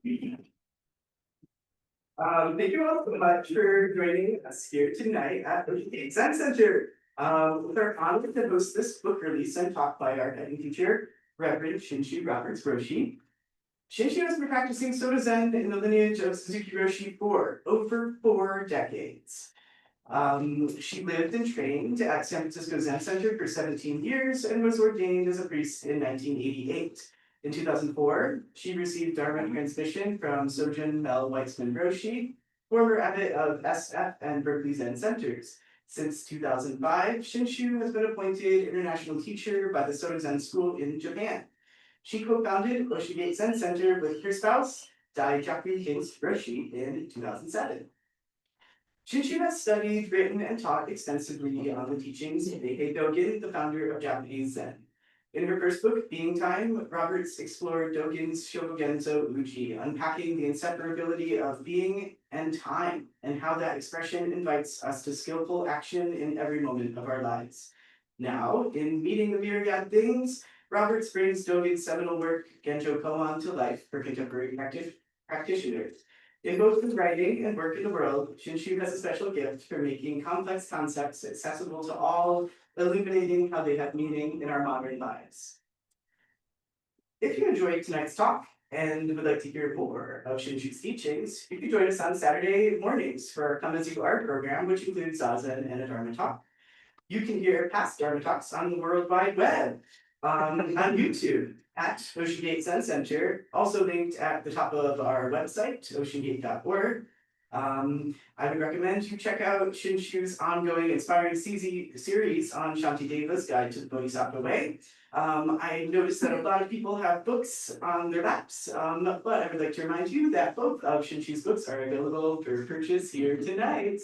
Thank you all so much for joining us here tonight at the Zen Center. With our honor to host this book release and talk by our head teacher, Rev Shinshu Roberts Roshi. Shinshu has been practicing Soto Zen in the lineage of Suzuki Roshi for over 4 decades. She lived and trained at San Francisco Zen Center for 17 years and was ordained as a priest in 1988. In 2004, she received Dharma transmission from Sojun Mel Weitzman Roshi, former abbot of SF and Berkeley Zen Centers. Since 2005, Shinshu has been appointed international teacher by the Soto Zen School in Japan. She co-founded Oshigate Zen Center with her spouse, Daijaku Kings Roshi, in 2007. Shinshu has studied, written, and taught extensively on the teachings of Dogen, the founder of Japanese Zen. In her first book, Being Time, Roberts explored Dogen's Shobogenzo Uji, unpacking the inseparability of being and time, and how that expression invites us to skillful action in every moment of our lives. Now, in Meeting the Myriad Things, Roberts brings Dogen's seminal work, Genjokoan, to life for contemporary practitioners. In both his writing and work in the world, Shinshu has a special gift for making complex concepts accessible to all, illuminating how they have meaning in our modern lives. If you enjoyed tonight's talk and would like to hear more of Shinshu's teachings, you can join us on Saturday mornings for our Come As You Are program, which includes Zazen and a Dharma talk. You can hear past Dharma talks on the World Wide Web, on YouTube at Oceangate Zen Center, also linked at the top of our website, oceangate.org. I would recommend you check out Shinshu's ongoing inspiring series on Shantideva's Guide to the Bodhisattva Way. I noticed that a lot of people have books on their laps, but I would like to remind you that both of Shinshu's books are available for purchase here tonight.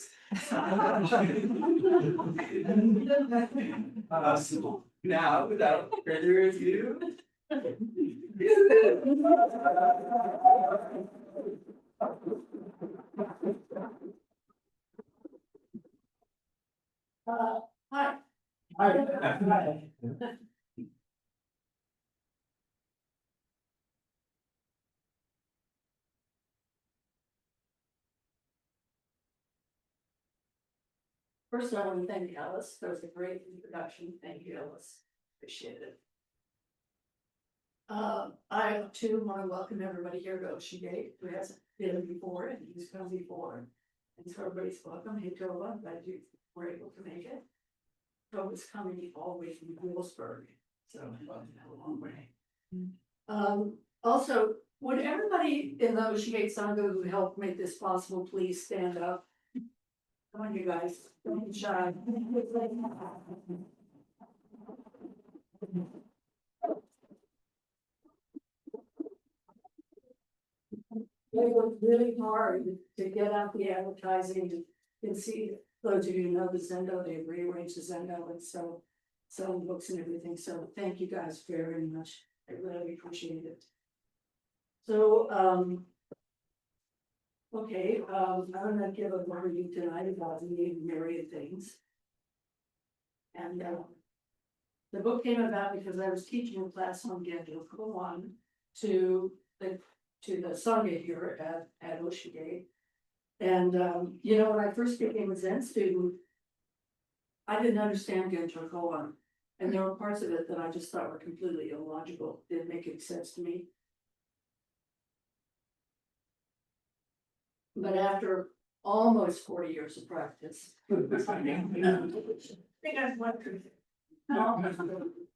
Now, without further ado, Hi. Hi. First, I want to thank Alice. That was a great introduction. Thank you, Alice. Appreciate it. I too want to welcome everybody here to Oceangate who hasn't been before and who's come before. And so everybody's welcome. Hey, Tova, I'm glad you were able to make it. Tova's coming all the way from Williamsburg, so a long way. Also, would everybody in the Oceangate Sangha who helped make this possible please stand up? Come on, you guys, don't be shy. They worked really hard to get out the advertising. You can see, those of you who know the Zendo, they've rearranged the Zendo and so selling books and everything. So thank you guys very much. I really appreciate it. So, okay, I'm gonna give a review tonight about the Myriad Things. And the book came about because I was teaching a class on Genjokoan to the Sangha here at Oceangate. And you know, when I first became a Zen student, I didn't understand Genjokoan. And there were parts of it that I just thought were completely illogical, didn't make any sense to me. But after almost 40 years of practice, I think I've went through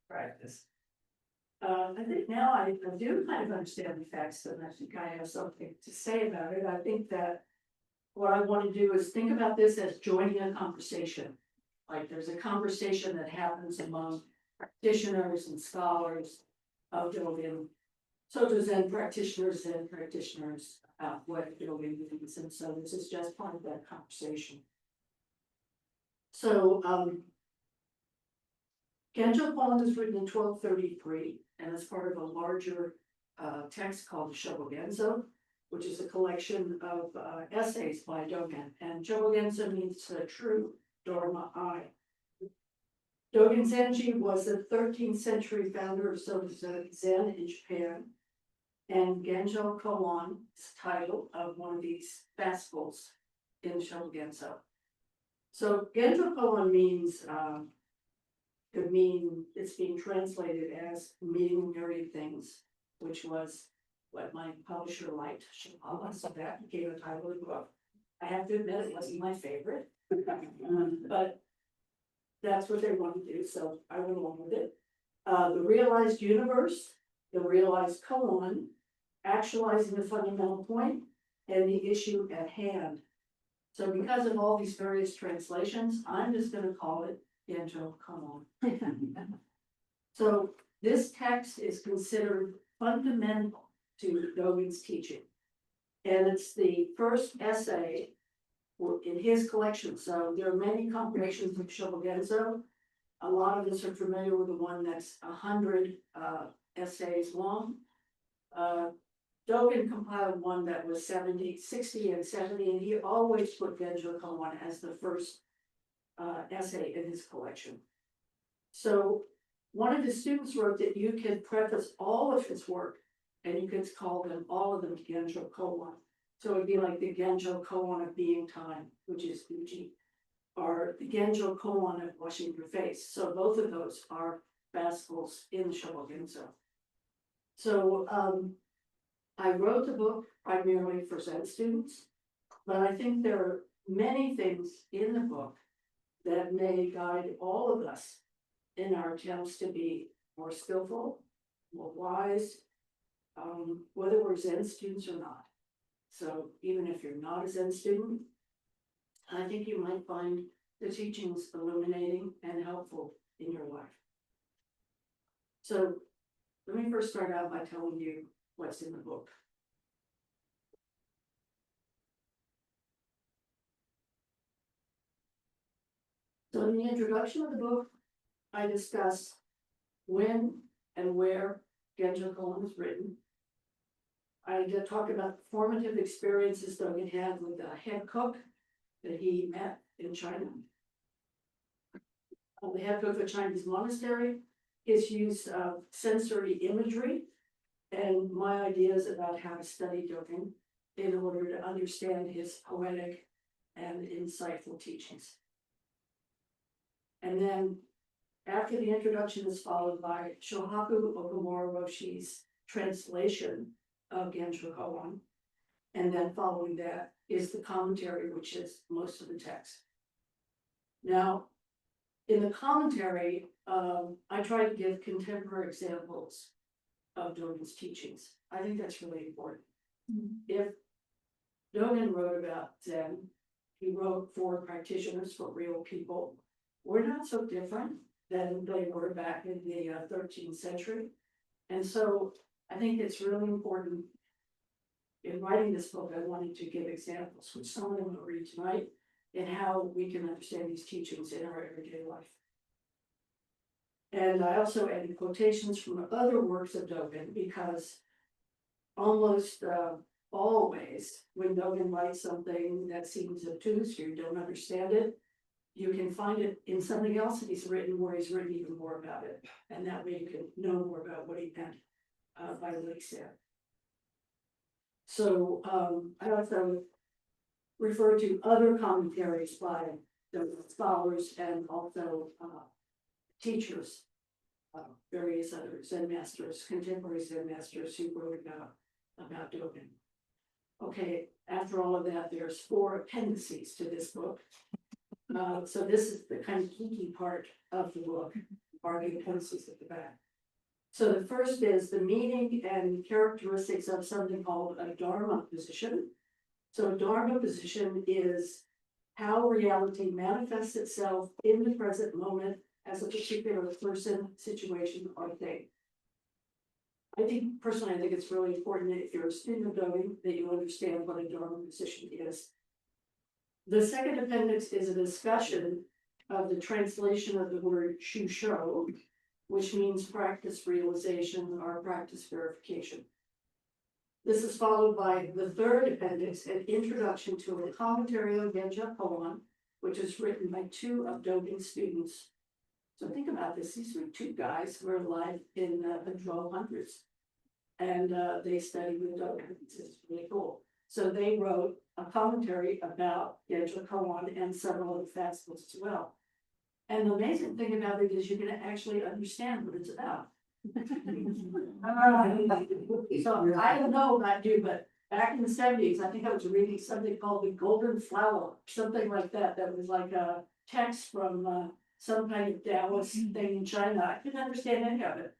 practice. I think now I do kind of understand the facts, and I think I have something to say about it. I think that what I want to do is think about this as joining a conversation. Like there's a conversation that happens among practitioners and scholars of Dogen. So do Zen practitioners about what Dogen means, and so this is just part of that conversation. So Genjokoan was written in 1233 and is part of a larger text called the Shobogenzo, which is a collection of essays by Dogen. And Shobogenzo means true Dharma eye. Dogen Zenji was the 13th century founder of Soto Zen in Japan. And Genjokoan is the title of one of these festivals in Shobogenzo. So Genjokoan means, it's being translated as meeting myriad things, which was what my publisher liked, so that became a title of the book. I have to admit, it wasn't my favorite, but that's what they wanted to do, so I went along with it. The realized universe, the realized koan, actualizing the fundamental point, and the issue at hand. So because of all these various translations, I'm just gonna call it Genjokoan. So this text is considered fundamental to Dogen's teaching. And it's the first essay in his collection. So there are many compilations of Shobogenzo. A lot of us are familiar with the one that's 100 essays long. Dogen compiled one that was 60 and 70, and he always put Genjokoan as the first essay in his collection. So one of his students wrote that you could preface all of his work and you could call them, all of them, Genjokoan. So it'd be like the Genjokoan of being time, which is Uji, or the Genjokoan of washing your face. So both of those are fascicles in the Shobogenzo. So I wrote the book primarily for Zen students, but I think there are many things in the book that may guide all of us in our attempts to be more skillful, more wise, whether we're Zen students or not. So even if you're not a Zen student, I think you might find the teachings illuminating and helpful in your life. So let me first start out by telling you what's in the book. So in the introduction of the book, I discuss when and where Genjokoan was written. I did talk about the formative experiences Dogen had with the head cook that he met in China. The head cook of a Chinese monastery, his use of sensory imagery, and my ideas about how to study Dogen in order to understand his poetic and insightful teachings. And then after the introduction is followed by Shohaku Okamura Roshi's translation of Genjokoan. And then following that is the commentary, which is most of the text. Now, in the commentary, I try to give contemporary examples of Dogen's teachings. I think that's really important. If Dogen wrote about Zen, he wrote for practitioners, for real people. We're not so different than they were back in the 13th century. And so I think it's really important. In writing this book, I wanted to give examples, which some of them will read tonight, and how we can understand these teachings in our everyday life. And I also added quotations from other works of Dogen, because almost always when Dogen writes something that seems obtuse, you don't understand it, you can find it in something else that he's written where he's written even more about it. And that way you can know more about what he meant by what he said. So I also refer to other commentaries by the scholars and also teachers, various other Zen masters, contemporary Zen masters who wrote about Dogen. Okay, after all of that, there's 4 appendices to this book. So this is the kind of geeky part of the book, are the appendices at the back. So the first is the meaning and characteristics of something called a Dharma position. So a Dharma position is how reality manifests itself in the present moment as a particular person, situation, or thing. I think it's really important that if you're a student of Dogen, that you understand what a Dharma position is. The second appendix is a discussion of the translation of the word Shusho, which means practice realization or practice verification. This is followed by the third appendix, an introduction to a commentary on Genjokoan, which is written by 2 of Dogen's students. So think about this, these were 2 guys who were alive in the 1200s. and they study the Dogen. It's really cool. So they wrote a commentary about Genjokoan and several other fast books as well. And the amazing thing about it is you can actually understand what it's about. So I don't know about you, but back in the 70s, I think I was reading something called The Golden Flower, something like that. That was like a text from some kind of Taoist thing in China. I couldn't understand any of it,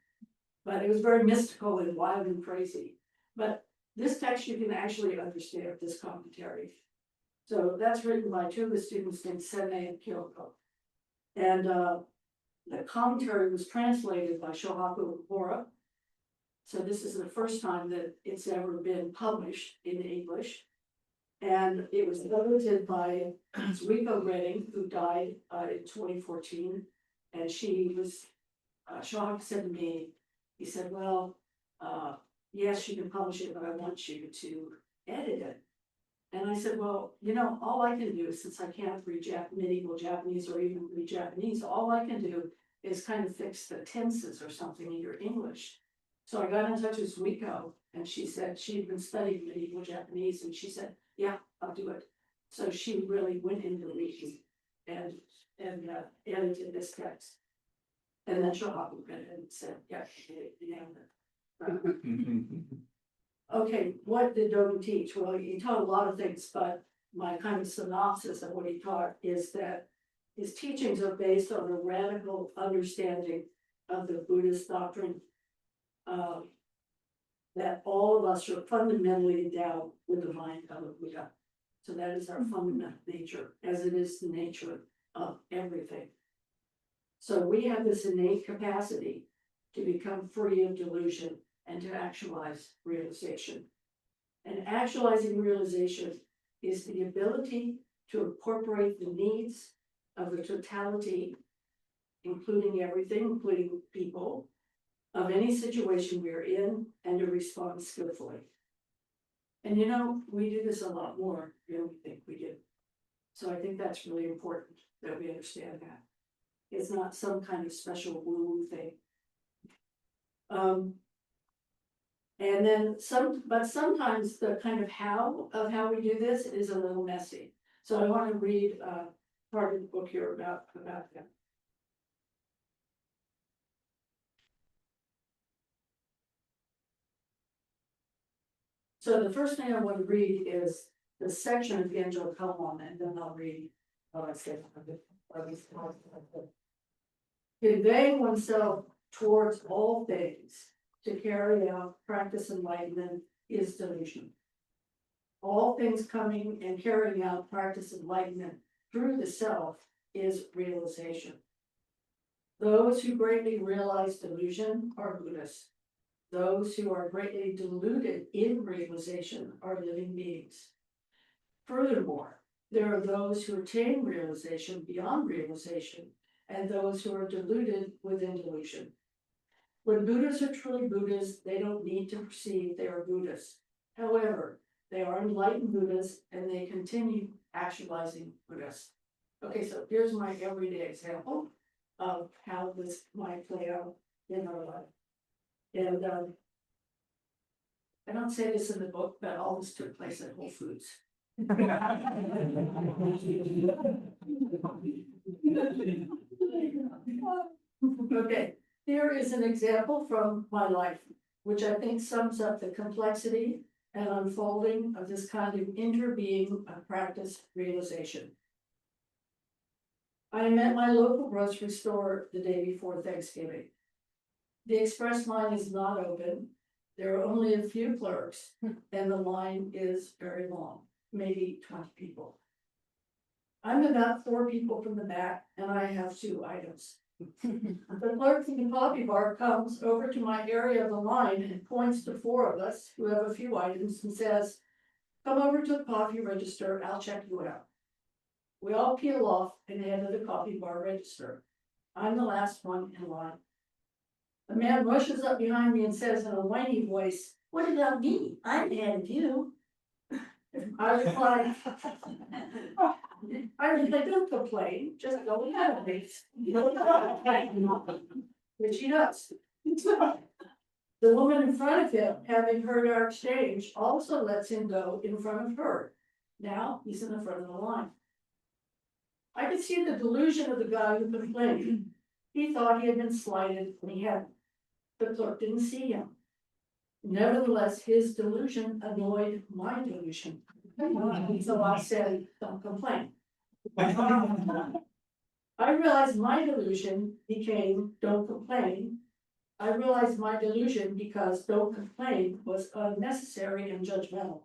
but it was very mystical and wild and crazy. But this text you can actually understand, this commentary. So that's written by two of the students named Sene and Kyoko. And the commentary was translated by Shohaku Hora. So this is the first time that it's ever been published in English. And it was edited by Zuiko Redding, who died in 2014. And she was, Shohaku said to me, he said, well, yes, you can publish it, but I want you to edit it. And I said, well, you know, all I can do, since I can't read medieval Japanese or even read Japanese, all I can do is kind of fix the tenses or something in your English. So I got in touch with Zuiko, and she said she'd been studying medieval Japanese, and she said, yeah, I'll do it. So she really went into reading and edited this text. And then Shohaku read it and said, yeah, you nailed it. Okay, what did Dogen teach? Well, he taught a lot of things, but my kind of synopsis of what he taught is that his teachings are based on a radical understanding of the Buddhist doctrine, that all of us are fundamentally endowed with the mind of a Buddha. So that is our fundamental nature, as it is the nature of everything. So we have this innate capacity to become free of delusion and to actualize realization. And actualizing realization is the ability to incorporate the needs of the totality, including everything, including people, of any situation we're in, and to respond skillfully. And you know, we do this a lot more than we think we do. So I think that's really important that we understand that. It's not some kind of special woo-woo thing. And then but sometimes the kind of how we do this is a little messy. So I want to read part of the book here about that. So the first thing I want to read is the section of Genjokoan, and then I'll read what I said. Conveying oneself towards all things to carry out practice enlightenment is delusion. All things coming and carrying out practice enlightenment through the self is realization. Those who greatly realize delusion are Buddhists. Those who are greatly deluded in realization are living beings. Furthermore, there are those who attain realization beyond realization, and those who are deluded within delusion. When Buddhas are truly Buddhas, they don't need to perceive they are Buddhas. However, they are enlightened Buddhas, and they continue actualizing Buddhas. Okay, so here's my everyday example of how this might play out in our life. And I don't say this in the book, but all this took place at Whole Foods. Okay, here is an example from my life, which I think sums up the complexity and unfolding of this kind of interbeing of practice realization. I am at my local grocery store the day before Thanksgiving. The express line is not open. There are only a few clerks, and the line is very long, maybe 20 people. I'm about 4 people from the back, and I have 2 items. The clerk from the coffee bar comes over to my area of the line and points to 4 of us who have a few items and says, "Come over to the coffee register, I'll check you out." We all peel off and head to the coffee bar register. I'm the last one in line. A man rushes up behind me and says in a whiny voice, "What about me? I'm ahead of you." I reply, "Don't complain, just go ahead of me." Which he does. The woman in front of him, having heard our exchange, also lets him go in front of her. Now he's in the front of the line. I could see the delusion of the guy who complained. He thought he had been slighted and he hadn't. The clerk didn't see him. Nevertheless, his delusion annoyed my delusion. So I said, don't complain. I realized my delusion became don't complain. I realized my delusion because don't complain was unnecessary and judgmental.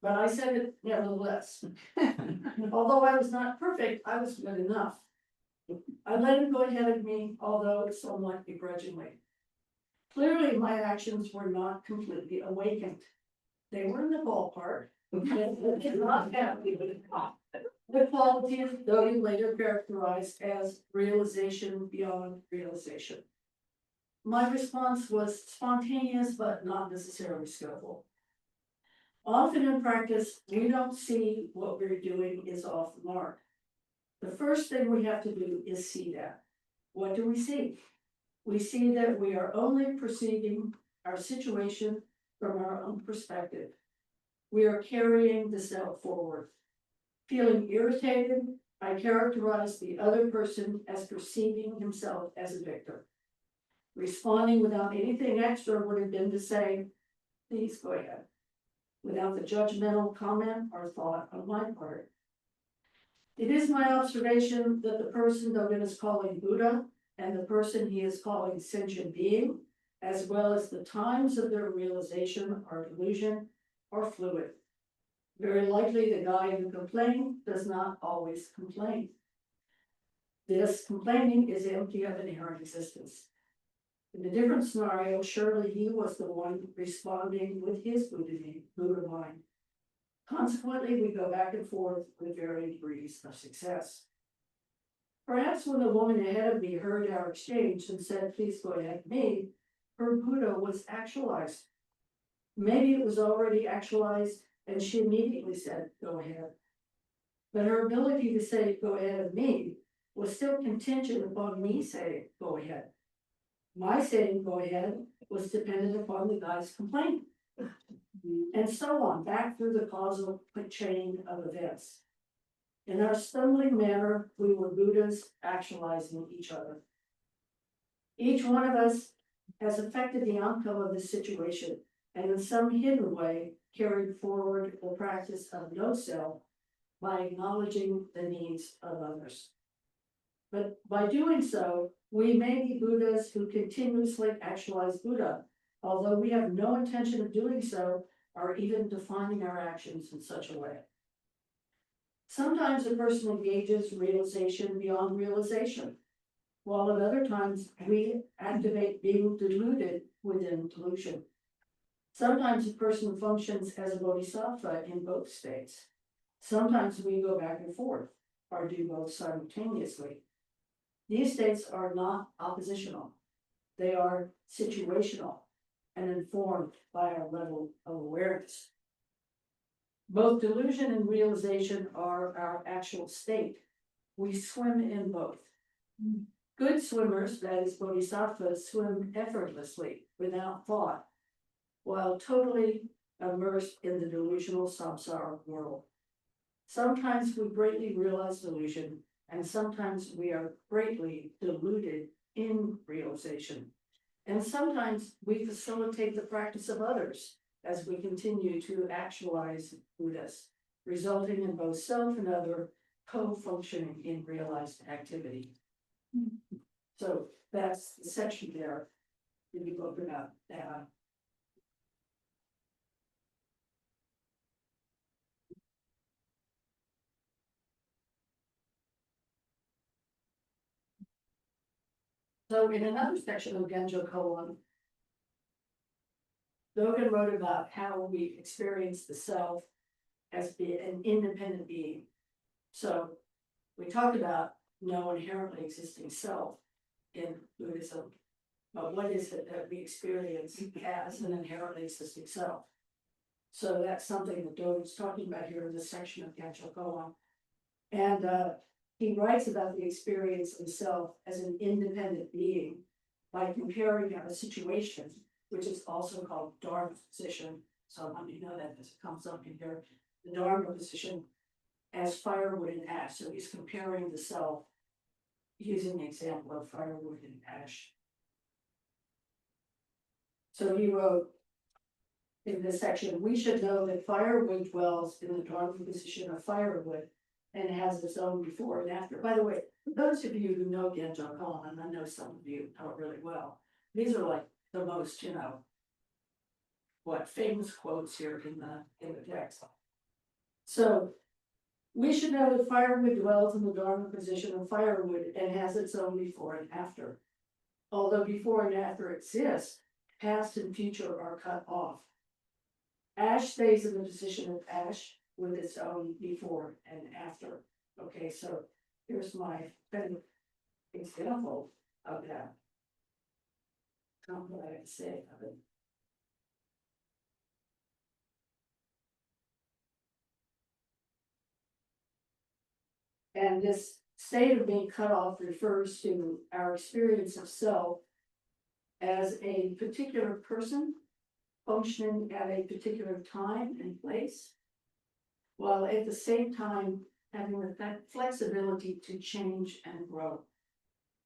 But I said it nevertheless. Although I was not perfect, I was good enough. I let him go ahead of me, although somewhat begrudgingly. Clearly, my actions were not completely awakened. They were in the ballpark. But did not have the qualities Dogen later characterized as realization beyond realization. My response was spontaneous, but not necessarily skillful. Often in practice, we don't see what we're doing is off the mark. The first thing we have to do is see that. What do we see? We see that we are only perceiving our situation from our own perspective. We are carrying the self forward. Feeling irritated, I characterize the other person as perceiving himself as a victim. Responding without anything extra would have been to say, please go ahead, without the judgmental comment or thought on my part. It is my observation that the person Dogen is calling Buddha and the person he is calling sentient being, as well as the times of their realization or delusion, are fluid. Very likely the guy who complained does not always complain. This complaining is empty of inherent existence. In a different scenario, surely he was the one responding with his Buddha mind. Consequently, we go back and forth with varying degrees of success. Perhaps when the woman ahead of me heard our exchange and said, please go ahead of me, her Buddha was actualized. Maybe it was already actualized and she immediately said, go ahead. But her ability to say, go ahead of me, was still contingent upon me saying, go ahead. My saying, go ahead, was dependent upon the guy's complaint. And so on, back through the causal chain of events. In our stumbling manner, we were Buddhas actualizing each other. Each one of us has affected the outcome of this situation, and in some hidden way, carried forward the practice of no self by acknowledging the needs of others. But by doing so, we may be Buddhas who continuously actualize Buddha, although we have no intention of doing so or even defining our actions in such a way. Sometimes a person engages realization beyond realization, while at other times we activate being deluded within delusion. Sometimes a person functions as a bodhisattva in both states. Sometimes we go back and forth or do both simultaneously. These states are not oppositional. They are situational and informed by our level of awareness. Both delusion and realization are our actual state. We swim in both. Good swimmers, that is bodhisattvas, swim effortlessly without thought, while totally immersed in the delusional samsara world. Sometimes we greatly realize delusion, and sometimes we are greatly deluded in realization. And sometimes we facilitate the practice of others as we continue to actualize Buddhas, resulting in both self and other co-functioning in realized activity. So that's the section there in the book about that. So in another section of Genjokoan, Dogen wrote about how we experience the self as being an independent being. So we talked about no inherently existing self in Buddhism, but what is it that we experience as an inherently existing self? So that's something that Dogen's talking about here in this section of Genjokoan. And he writes about the experience of self as an independent being by comparing a situation which is also called Dharma position. So let me know that as it comes up in here, the Dharma position as firewood and ash. So he's comparing the self using the example of firewood and ash. So he wrote in this section, we should know that firewood dwells in the Dharma position of firewood and has its own before and after. By the way, for those of you who know Genjokoan, and I know some of you know it really well, these are like the most, famous quotes here in the text. So we should know that firewood dwells in the Dharma position of firewood and has its own before and after. Although before and after exist, past and future are cut off. Ash stays in the position of ash with its own before and after. Okay, so here's my kind of example of that. What I have to say of it. And this state of being cut off refers to our experience of self as a particular person functioning at a particular time and place, while at the same time having that flexibility to change and grow.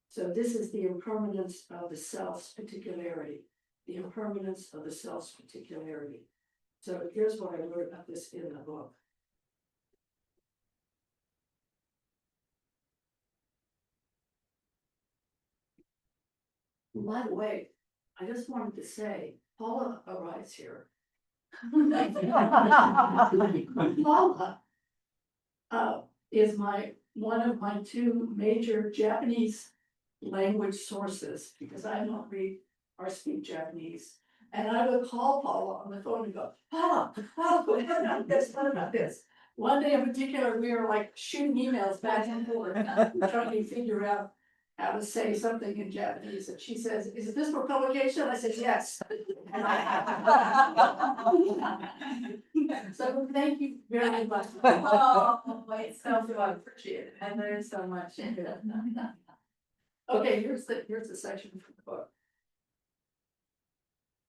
So this is the impermanence of the self's particularity, the impermanence of the self's particularity. So here's what I wrote about this in the book. By the way, I just wanted to say, Paula arrives here. Paula is one of my two major Japanese language sources, because I don't read or speak Japanese. And I would call Paula on the phone and go, Paula, what about this? What about this? One day in particular, we were like shooting emails back and forth, trying to figure out how to say something in Japanese. And she says, is this for publication? I said, yes. So thank you very much. Oh, it's so appreciated. I learned so much. Okay, here's the section from the book.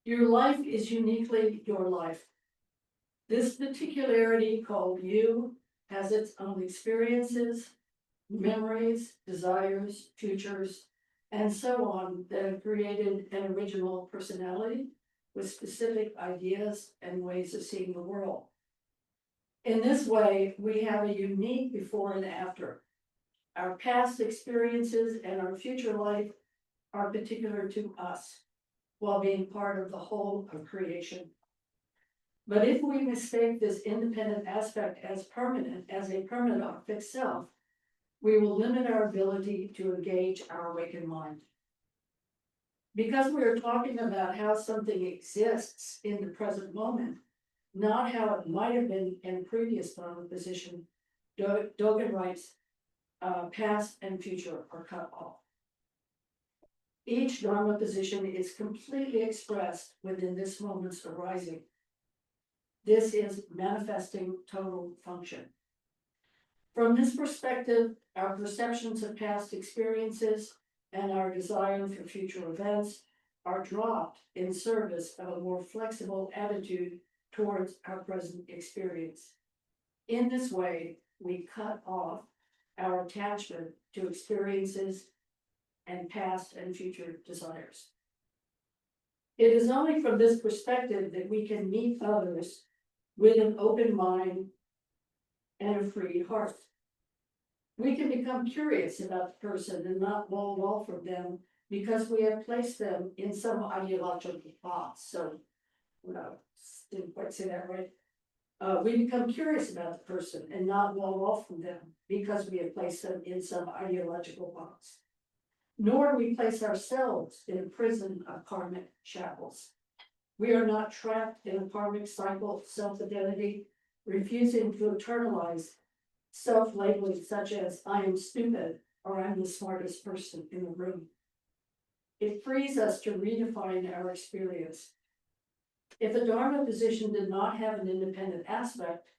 Your life is uniquely your life. This particularity called you has its own experiences, memories, desires, futures, and so on that have created an original personality with specific ideas and ways of seeing the world. In this way, we have a unique before and after. Our past experiences and our future life are particular to us, while being part of the whole of creation. But if we mistake this independent aspect as a permanent or fixed self, we will limit our ability to engage our awakened mind. Because we are talking about how something exists in the present moment, not how it might have been in a previous Dharma position, Dogen writes, past and future are cut off. Each Dharma position is completely expressed within this moment's arising. This is manifesting total function. From this perspective, our perceptions of past experiences and our desire for future events are dropped in service of a more flexible attitude towards our present experience. In this way, we cut off our attachment to experiences and past and future desires. It is only from this perspective that we can meet others with an open mind and a free heart. We can become curious about the person and not wall off from them because we have placed them in some ideological box. So, didn't quite say that right. We become curious about the person and not wall off from them because we have placed them in some ideological box. Nor do we place ourselves in a prison of karmic shackles. We are not trapped in a karmic cycle of self-identity, refusing to internalize self-labeling such as I am stupid or I'm the smartest person in the room. It frees us to redefine our experience. If the Dharma position did not have an independent aspect,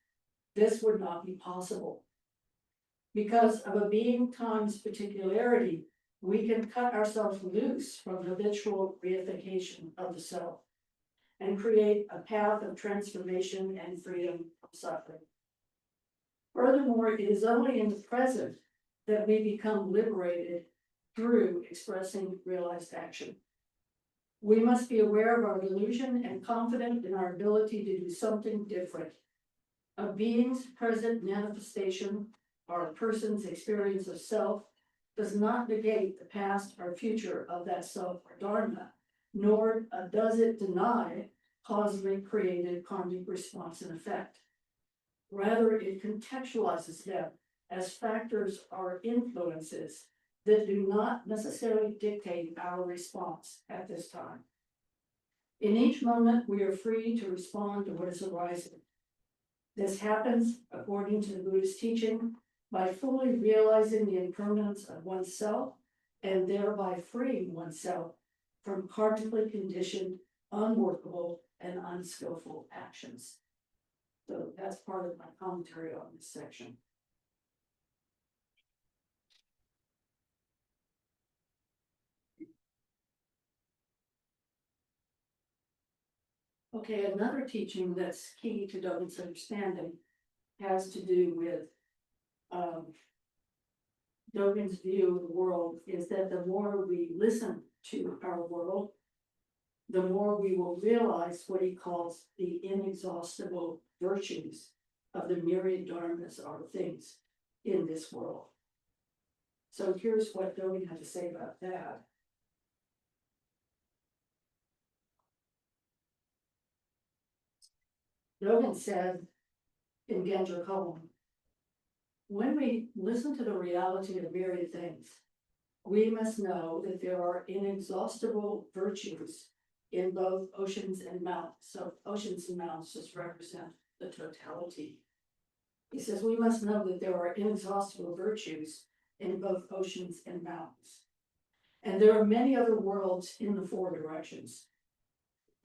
this would not be possible. Because of a being time's particularity, we can cut ourselves loose from habitual reification of the self. and create a path of transformation and freedom from suffering. Furthermore, it is only in the present that we become liberated through expressing realized action. We must be aware of our delusion and confident in our ability to do something different. A being's present manifestation or a person's experience of self does not negate the past or future of that self or dharma, nor does it deny causally created karmic response and effect. Rather, it contextualizes them as factors or influences that do not necessarily dictate our response at this time. In each moment, we are free to respond to what is arising. This happens, according to the Buddhist teaching, by fully realizing the impermanence of oneself and thereby freeing oneself from karmically conditioned, unworkable, and unskillful actions. So that's part of my commentary on this section. Okay, another teaching that's key to Dogen's understanding has to do with Dogen's view of the world is that the more we listen to our world, the more we will realize what he calls the inexhaustible virtues of the myriad dharmas or things in this world. So here's what Dogen had to say about that. Dogen said in Genjokoan, when we listen to the reality of myriad things, we must know that there are inexhaustible virtues in both oceans and mountains. So oceans and mountains just represent the totality. He says we must know that there are inexhaustible virtues in both oceans and mountains. And there are many other worlds in the four directions.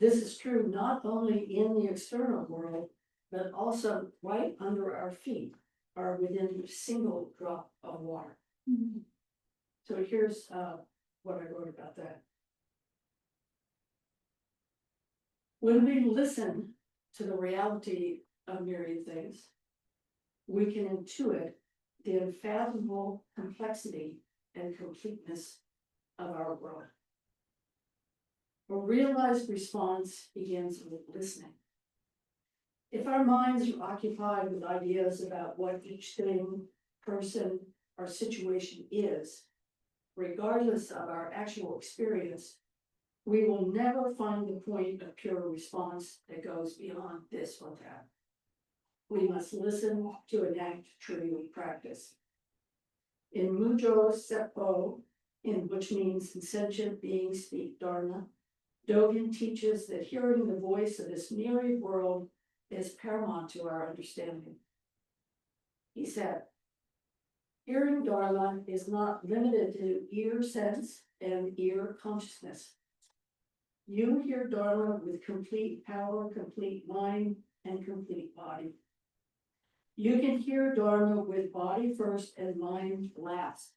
This is true not only in the external world, but also right under our feet or within a single drop of water. Mm-hmm. So here's what I wrote about that. When we listen to the reality of myriad things, we can intuit the unfathomable complexity and completeness of our world. A realized response begins with listening. If our minds are occupied with ideas about what each thing, person, or situation is, regardless of our actual experience, we will never find the point of pure response that goes beyond this or that. We must listen to enact true practice. In Mujo Seppo, which means sentient beings speak Dharma, Dogen teaches that hearing the voice of this myriad world is paramount to our understanding. He said, hearing Dharma is not limited to ear sense and ear consciousness. You hear Dharma with complete power, complete mind, and complete body. You can hear Dharma with body first and mind last.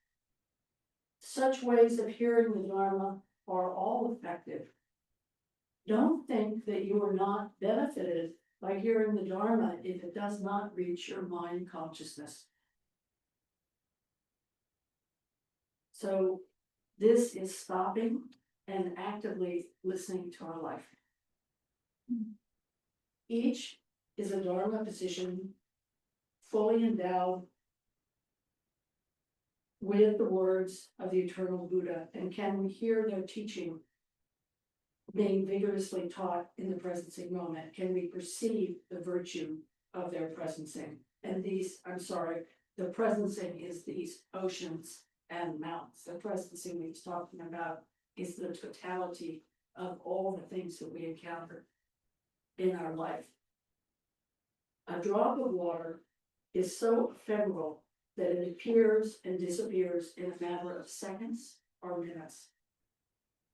Such ways of hearing the Dharma are all effective. Don't think that you are not benefited by hearing the Dharma if it does not reach your mind consciousness. So this is stopping and actively listening to our life. Each is a Dharma position fully endowed with the words of the eternal Buddha, and can we hear their teaching being vigorously taught in the presencing moment? Can we perceive the virtue of their presencing? And these, the presencing is these oceans and mountains. The presencing he's talking about is the totality of all the things that we encounter in our life. A drop of water is so ephemeral that it appears and disappears in a matter of seconds or minutes.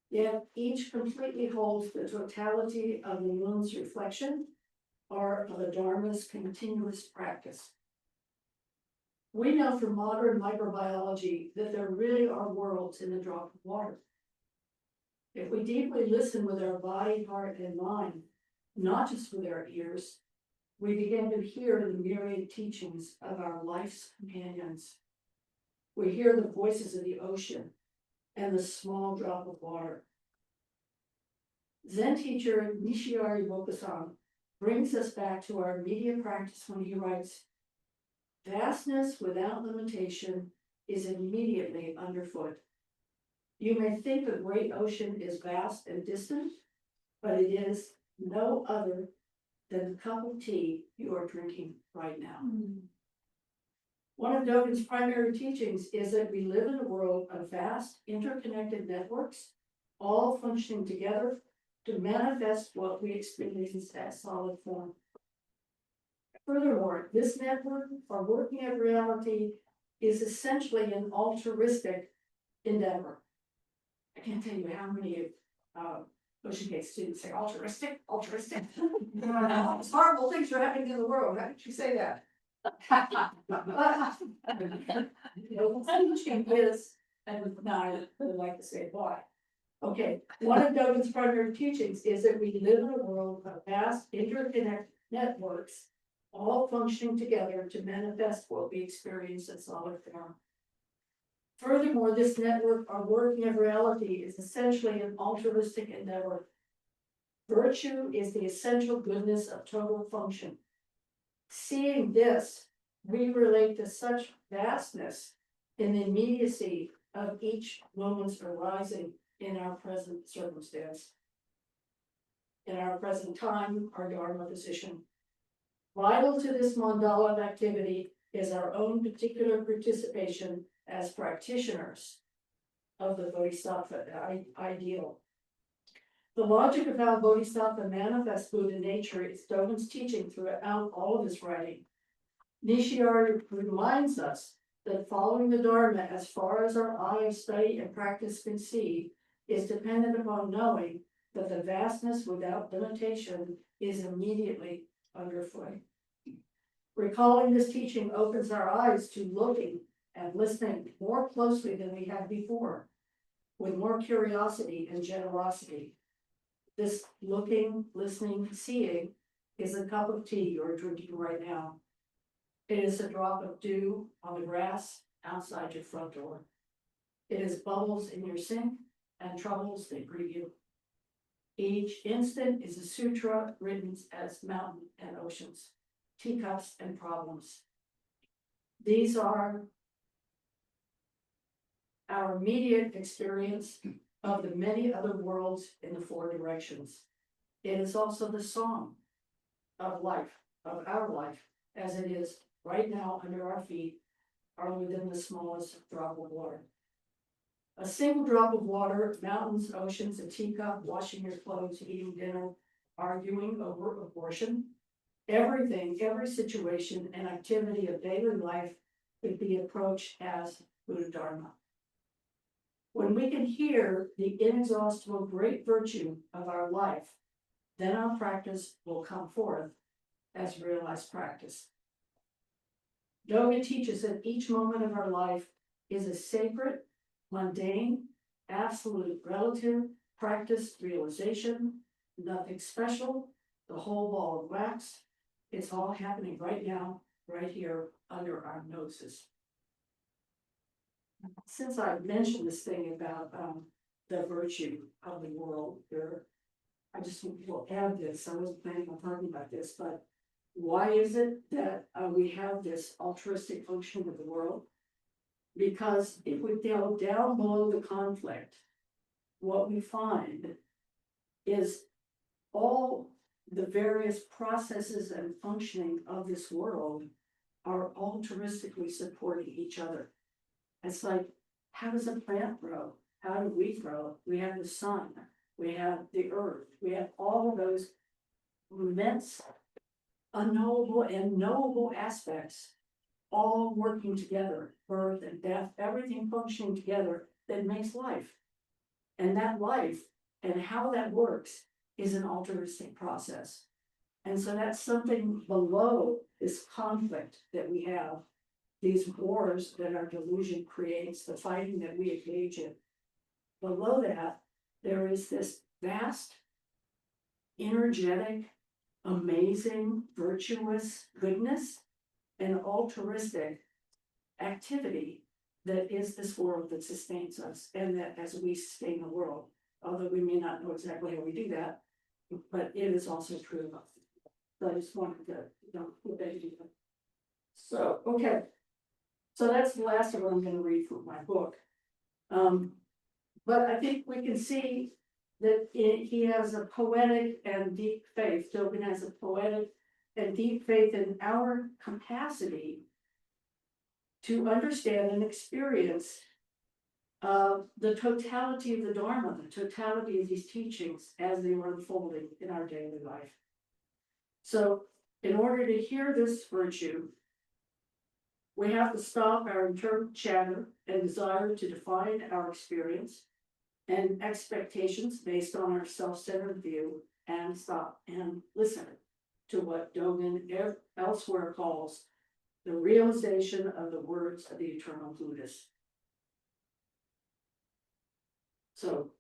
Yet each completely holds the totality of the moon's reflection or of the Dharma's continuous practice. We know from modern microbiology that there really are worlds in a drop of water. If we deeply listen with our body, heart, and mind, not just with our ears, we begin to hear the myriad teachings of our life's companions. We hear the voices of the ocean and the small drop of water. Zen teacher Nishiyari Bokusan brings us back to our immediate practice when he writes, "Vastness without limitation is immediately underfoot. You may think the great ocean is vast and distant, but it is no other than the cup of tea you are drinking right now." One of Dogen's primary teachings is that we live in a world of vast interconnected networks, all functioning together to manifest what we experience as solid form. Furthermore, this network, or working of reality, is essentially an altruistic endeavor. I can't tell you how many Ocean Gate students say altruistic. It's horrible things are happening in the world. How did you say that? Teaching is, and now I would like to say why. Okay, one of Dogen's primary teachings is that we live in a world of vast interconnected networks, all functioning together to manifest what we experience in solid form. Furthermore, this network, or working of reality, is essentially an altruistic endeavor. Virtue is the essential goodness of total function. Seeing this, we relate to such vastness in the immediacy of each moment's arising in our present circumstance, in our present time, our Dharma position. Vital to this mandala of activity is our own particular participation as practitioners of the Bodhisattva ideal. The logic of how Bodhisattva manifests Buddha nature is Dogen's teaching throughout all of his writing. Nishiyari reminds us that following the Dharma as far as our eye of study and practice can see is dependent upon knowing that the vastness without limitation is immediately underfoot. Recalling this teaching opens our eyes to looking and listening more closely than we had before, with more curiosity and generosity. This looking, listening, seeing is a cup of tea you're drinking right now. It is a drop of dew on the grass outside your front door. It is bubbles in your sink and troubles that greet you. Each instant is a sutra written as mountain and oceans, teacups and problems. These are our immediate experience of the many other worlds in the four directions. It is also the song of life, of our life, as it is right now under our feet, or within the smallest drop of water. A single drop of water, mountains, oceans, a teacup, washing your clothes, eating dinner, arguing over abortion. Everything, every situation and activity of daily life could be approached as Buddha Dharma. When we can hear the inexhaustible great virtue of our life, then our practice will come forth as realized practice. Dogen teaches that each moment of our life is a sacred, mundane, absolute, relative practice realization, nothing special, the whole ball of wax. It's all happening right now, right here under our noses. Since I mentioned this thing about the virtue of the world, I just will add this. I wasn't planning on talking about this, but why is it that we have this altruistic function of the world? Because if we delve down below the conflict, what we find is all the various processes and functioning of this world are altruistically supporting each other. It's like, how does a plant grow? How do we grow? We have the sun, we have the earth, we have all of those immense, unknowable and knowable aspects all working together, birth and death, everything functioning together that makes life. And that life and how that works is an altruistic process. And so that's something below this conflict that we have, these wars that our delusion creates, the fighting that we engage in. Below that, there is this vast, energetic, amazing, virtuous goodness and altruistic activity that is this world that sustains us, and that as we sustain the world, although we may not know exactly how we do that, but it is also true of us. So I just wanted to, put that in. So, okay. So that's the last of what I'm gonna read from my book. But I think we can see that he has a poetic and deep faith. Dogen has a poetic and deep faith in our capacity to understand and experience the totality of the Dharma, the totality of these teachings as they were unfolding in our daily life. So in order to hear this virtue, we have to stop our internal chatter and desire to define our experience and expectations based on our self-centered view, and stop and listen to what Dogen elsewhere calls the realization of the words of the eternal Buddhist. So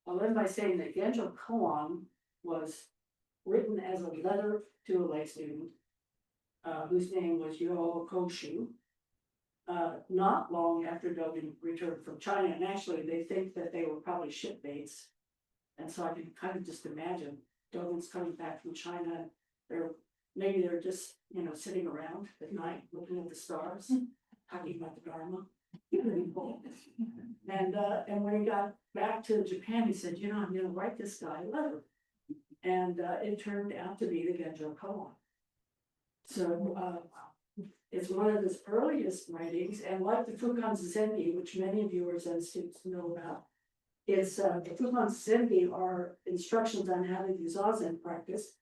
I'll end by saying that Genjokoan was written as a letter to a lay student whose name was Yo Koshu, not long after Dogen returned from China. And actually, they think that they were probably shipmates. And so I can kind of just imagine Dogen's coming back from China. Maybe they're just, sitting around at night looking at the stars, talking about the Dharma. And when he got back to Japan, he said, I'm going to write this guy a letter. And it turned out to be the Genjokoan. So it's one of his earliest writings, and like the Fukan Zengi, which many of you are Zen students know about, is the Fukan Zengi are instructions on how to do Zazen practice.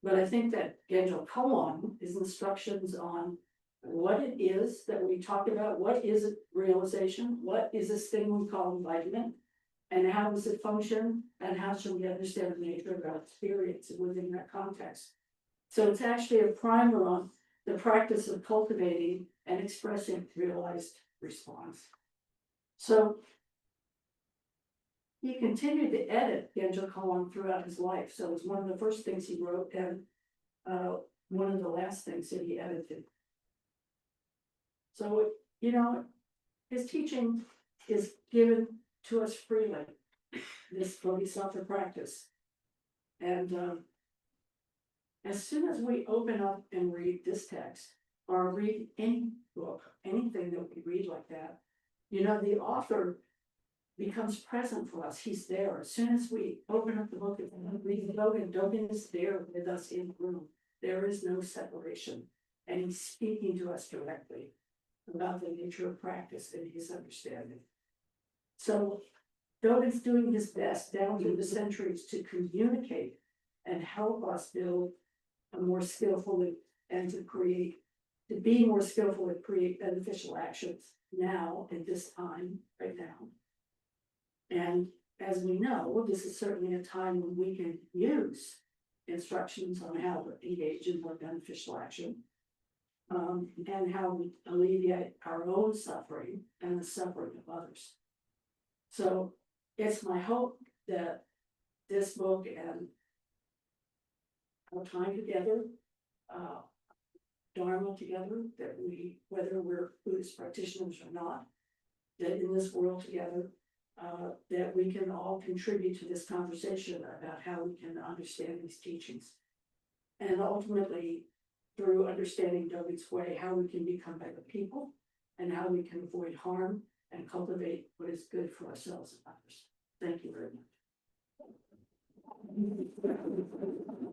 But I think that Genjokoan is instructions on what it is that we talked about. What is it, realization? What is this thing we call enlightenment? And how does it function? And how should we understand the nature of our experience within that context? So it's actually a primer on the practice of cultivating and expressing realized response. So he continued to edit Genjokoan throughout his life. So it was one of the first things he wrote, and one of the last things that he edited. So, his teaching is given to us freely, this bodhisattva practice. And as soon as we open up and read this text, or read any book, anything that we read like that, the author becomes present for us. He's there. As soon as we open up the book and read Dogen is there with us in the room. There is no separation. And he's speaking to us directly about the nature of practice and his understanding. So Dogen's doing his best down through the centuries to communicate and help us build a more skillful and to be more skillful and create beneficial actions now at this time, right now. And as we know, this is certainly a time when we can use instructions on how to engage in more beneficial action, and how we alleviate our own suffering and the suffering of others. So it's my hope that this book and our time together, Dharma together, that we, whether we're Buddhist practitioners or not, that in this world together, that we can all contribute to this conversation about how we can understand these teachings. And ultimately, through understanding Dogen's way, how we can become better people and how we can avoid harm and cultivate what is good for ourselves and others. Thank you very much.